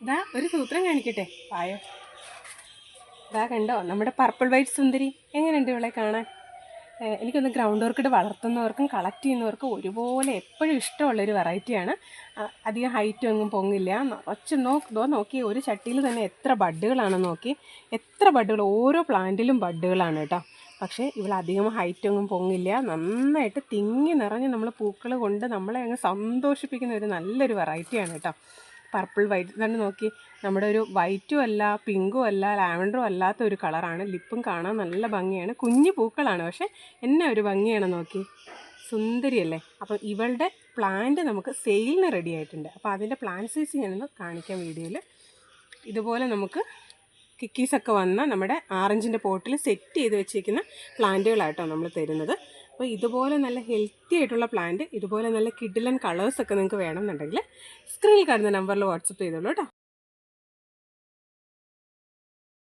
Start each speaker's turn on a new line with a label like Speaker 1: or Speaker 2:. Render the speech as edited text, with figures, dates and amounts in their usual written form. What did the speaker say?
Speaker 1: ഇതാ ഒരു സൂത്രം കാണിക്കട്ടെ, പായോ. ഇതാ കണ്ടോ നമ്മുടെ പർപ്പിൾ വൈറ്റ് സുന്ദരി. എങ്ങനെയുണ്ട് ഇവളെ കാണാൻ? എനിക്കൊന്ന് ഗ്രൗണ്ട് ഓർക്കിഡ് വളർത്തുന്നവർക്കും കളക്ട് ചെയ്യുന്നവർക്കും ഒരുപോലെ എപ്പോഴും ഇഷ്ടമുള്ളൊരു വെറൈറ്റിയാണ്. അധികം ഹൈറ്റും ഒന്നും പൊങ്ങില്ല. നോക്കി ഒരു ചട്ടിയിൽ തന്നെ എത്ര ബഡ്ഡുകളാണ് നോക്കി, എത്ര ബഡ്ഡുകൾ, ഓരോ പ്ലാന്റിലും ബഡ്ഡുകളാണ് കേട്ടോ. പക്ഷേ ഇവളധികം ഹൈറ്റൊന്നും പൊങ്ങില്ല. നന്നായിട്ട് തിങ്ങി നിറഞ്ഞ് നമ്മൾ പൂക്കൾ കൊണ്ട് നമ്മളെ അങ്ങ് സന്തോഷിപ്പിക്കുന്ന ഒരു നല്ലൊരു വെറൈറ്റിയാണ് കേട്ടോ പർപ്പിൾ വൈറ്റ്. തന്നെ നോക്കി, നമ്മുടെ ഒരു വൈറ്റും അല്ല പിങ്കും അല്ല ലാവൻഡറും അല്ലാത്ത ഒരു കളറാണ്. ലിപ്പും കാണാൻ നല്ല ഭംഗിയാണ്. കുഞ്ഞു പൂക്കളാണ്, പക്ഷേ എന്നെ ഒരു ഭംഗിയാണ് നോക്കി, സുന്ദരിയല്ലേ. അപ്പം ഇവളുടെ പ്ലാന്റ് നമുക്ക് സെയിലിന് റെഡി ആയിട്ടുണ്ട്. അപ്പോൾ അതിൻ്റെ പ്ലാന്റ് സൈസ് ഞാനൊന്ന് കാണിക്കാം വീഡിയോയിൽ. ഇതുപോലെ നമുക്ക് കിക്കീസൊക്കെ വന്ന നമ്മുടെ ആറഞ്ചിൻ്റെ പോട്ടിൽ സെറ്റ് ചെയ്ത് വെച്ചിരിക്കുന്ന പ്ലാന്റുകളായിട്ടോ നമ്മൾ തരുന്നത്. അപ്പോൾ ഇതുപോലെ നല്ല ഹെൽത്തി ആയിട്ടുള്ള പ്ലാന്റ്, ഇതുപോലെ നല്ല കിഡിലൻ കളേഴ്സൊക്കെ നിങ്ങൾക്ക് വേണമെന്നുണ്ടെങ്കിൽ സ്ക്രീനിൽ കാണുന്ന നമ്പറിൽ വാട്സപ്പ് ചെയ്തോളൂ കേട്ടോ.